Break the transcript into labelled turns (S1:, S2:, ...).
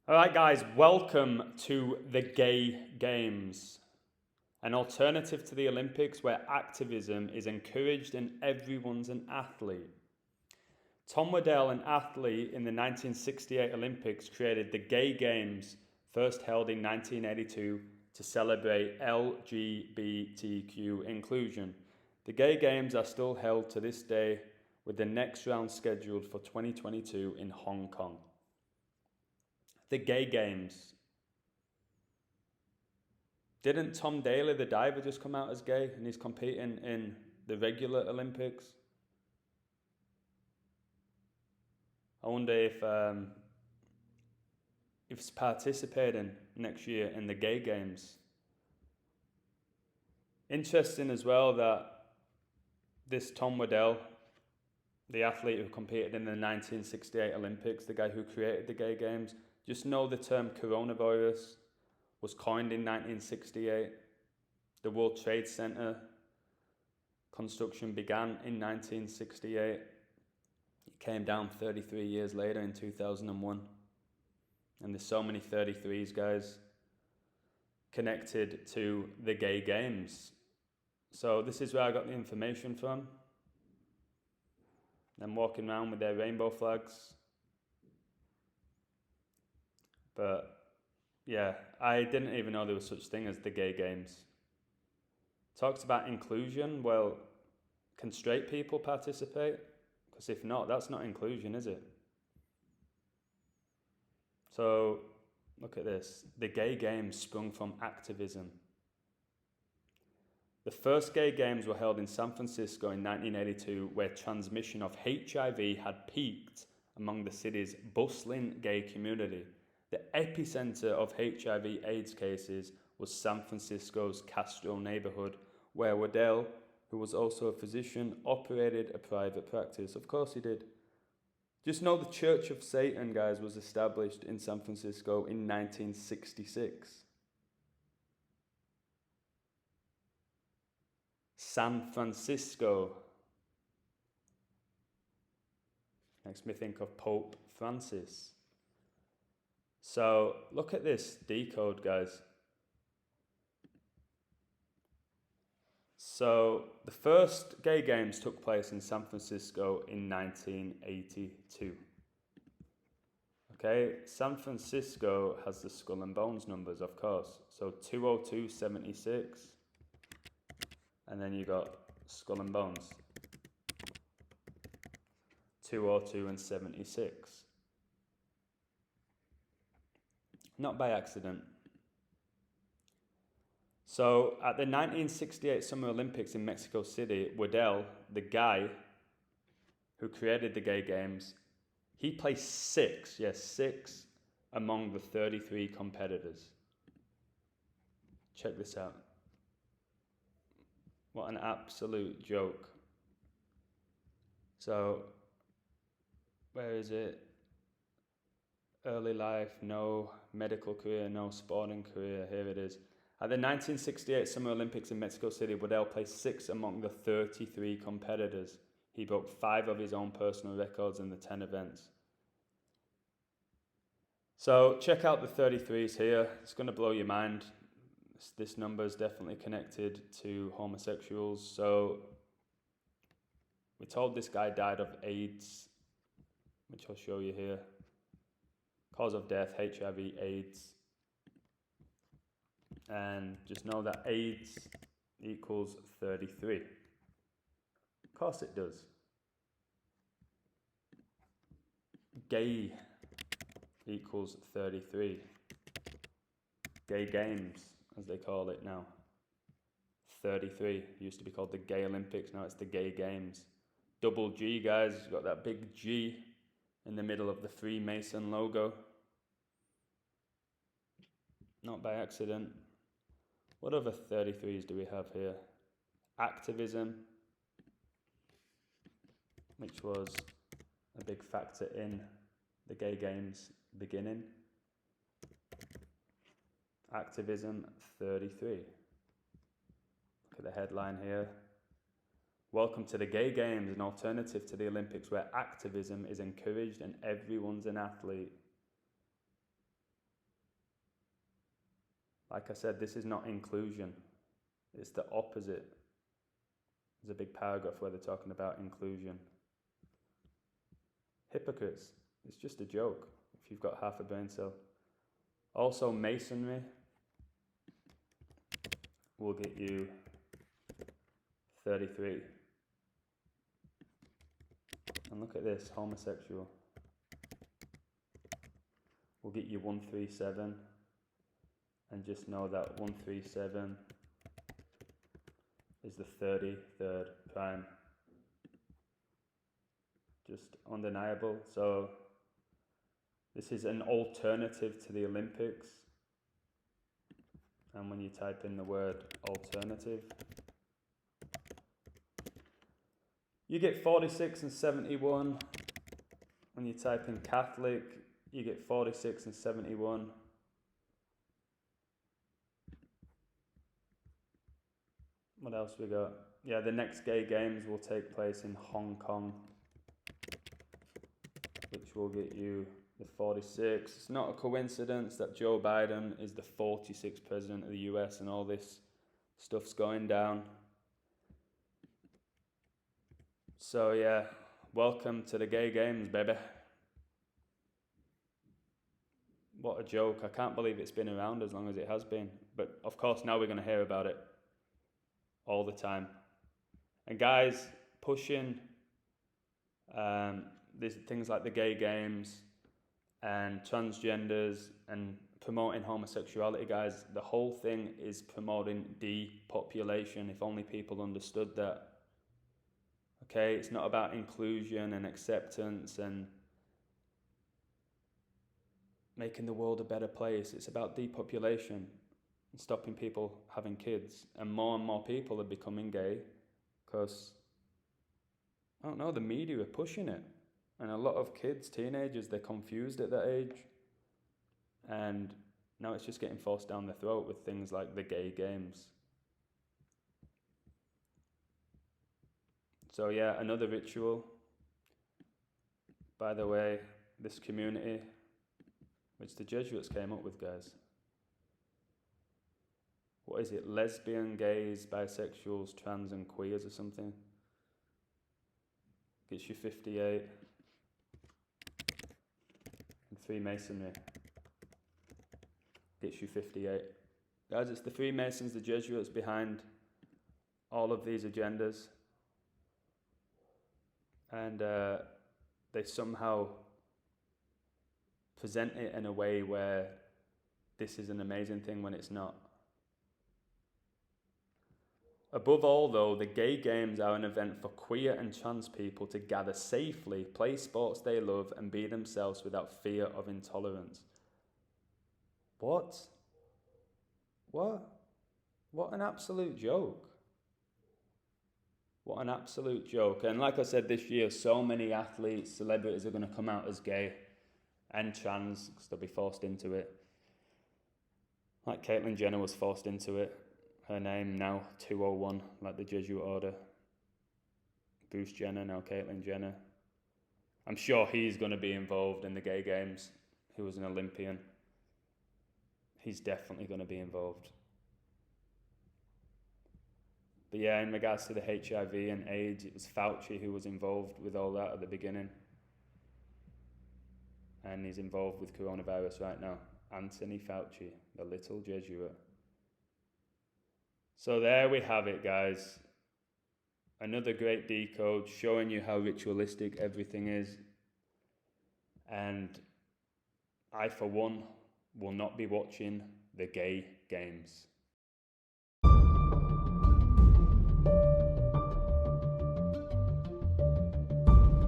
S1: All right, guys, welcome to the Gay Games, an alternative to the Olympics where activism is encouraged and everyone's an athlete. Tom Waddell, an athlete in the 1968 Olympics, created the Gay Games, first held in 1982 to celebrate LGBTQ inclusion. The Gay Games are still held to this day, with the next round scheduled for 2022 in Hong Kong. The Gay Games. Didn't Tom Daley, the diver, just come out as gay and he's competing in the regular Olympics? I wonder if he's participating next year in the Gay Games. Interesting as well that this Tom Waddell, the athlete who competed in the 1968 Olympics, the guy who created the Gay Games, just know the term coronavirus was coined in 1968. The World Trade Center construction began in 1968. It came down 33 years later in 2001. And there's so many 33s, guys, connected to the Gay Games. So this is where I got the information from. Them walking around with their rainbow flags. But yeah, I didn't even know there was such thing as the Gay Games. Talks about inclusion. Well, can straight people participate? Because if not, that's not inclusion, is it? So look at this. The Gay Games sprung from activism. The first Gay Games were held in San Francisco in 1982, where transmission of HIV had peaked among the city's bustling gay community. The epicenter of HIV/AIDS cases was San Francisco's Castro neighborhood, where Waddell, who was also a physician, operated a private practice. Of course he did. Just know the Church of Satan, guys, was established in San Francisco in 1966. San Francisco. Makes me think of Pope Francis. So look at this decode, guys. So the first Gay Games took place in San Francisco in 1982. Okay, San Francisco has the skull and bones numbers, of course. So 202.76, and then you got skull and bones. 202 and 76. Not by accident. So at the 1968 Summer Olympics in Mexico City, Waddell, the guy who created the Gay Games, he placed six among the 33 competitors. Check this out. What an absolute joke. So, where is it? Early life, no. Medical career, no. Sporting career, here it is. At the 1968 Summer Olympics in Mexico City, Waddell placed 6th among the 33 competitors. He broke 5 of his own personal records in the 10 events. So check out the 33s here. It's going to blow your mind. This number is definitely connected to homosexuals. So we're told this guy died of AIDS, which I'll show you here. Cause of death, HIV/AIDS. And just know that AIDS equals 33. Of course it does. Gay equals 33. Gay Games, as they call it now. 33. It used to be called the Gay Olympics, now it's the Gay Games. Double G, guys. You've got that big G in the middle of the Freemason logo. Not by accident. What other 33s do we have here? Activism, which was a big factor in the Gay Games beginning. Activism 33. Look at the headline here. Welcome to the Gay Games, an alternative to the Olympics where activism is encouraged and everyone's an athlete. Like I said, this is not inclusion. It's the opposite. There's a big paragraph where they're talking about inclusion. Hypocrites. It's just a joke if you've got half a brain cell. Also, masonry will get you 33. And look at this, homosexual. We'll get you 137. And just know that 137 is the 33rd prime. Just undeniable. So this is an alternative to the Olympics. And when you type in the word alternative, you get 46 and 71. When you type in Catholic, you get 46 and 71. What else we got? Yeah, the next gay games will take place in Hong Kong, which will get you the 46. It's not a coincidence that Joe Biden is the 46th president of the US and all this stuff's going down. So yeah, welcome to the gay games, baby. What a joke. I can't believe it's been around as long as it has been. But of course now we're going to hear about it all the time. And guys, pushing these things like the gay games and transgenders and promoting homosexuality, guys, the whole thing is promoting depopulation. If only people understood that. Okay, it's not about inclusion and acceptance and making the world a better place. It's about depopulation and stopping people having kids. And more people are becoming gay because, I don't know, the media are pushing it. And a lot of kids, teenagers, they're confused at that age. And now it's just getting forced down their throat with things like the gay games. So yeah, another ritual. By the way, this community, which the Jesuits came up with, guys. What is it? Lesbian, gays, bisexuals, trans and queers or something. Gets you 58. And Freemasonry gets you 58. Guys, it's the Freemasons, the Jesuits behind all of these agendas. And they somehow present it in a way where this is an amazing thing when it's not. Above all, though, the gay games are an event for queer and trans people to gather safely, play sports they love, and be themselves without fear of intolerance. What? What an absolute joke. What an absolute joke. And like I said, this year, so many athletes, celebrities are going to come out as gay and trans because they'll be forced into it. Like Caitlyn Jenner was forced into it. Her name now 201, like the Jesuit order. Bruce Jenner, now Caitlyn Jenner. I'm sure he's going to be involved in the gay games. He was an Olympian. He's definitely going to be involved. But yeah, in regards to the HIV and AIDS, it was Fauci who was involved with all that at the beginning. And he's involved with coronavirus right now. Anthony Fauci, the little Jesuit. So there we have it, guys. Another great decode showing you how ritualistic everything is. And I, for one, will not be watching the gay games.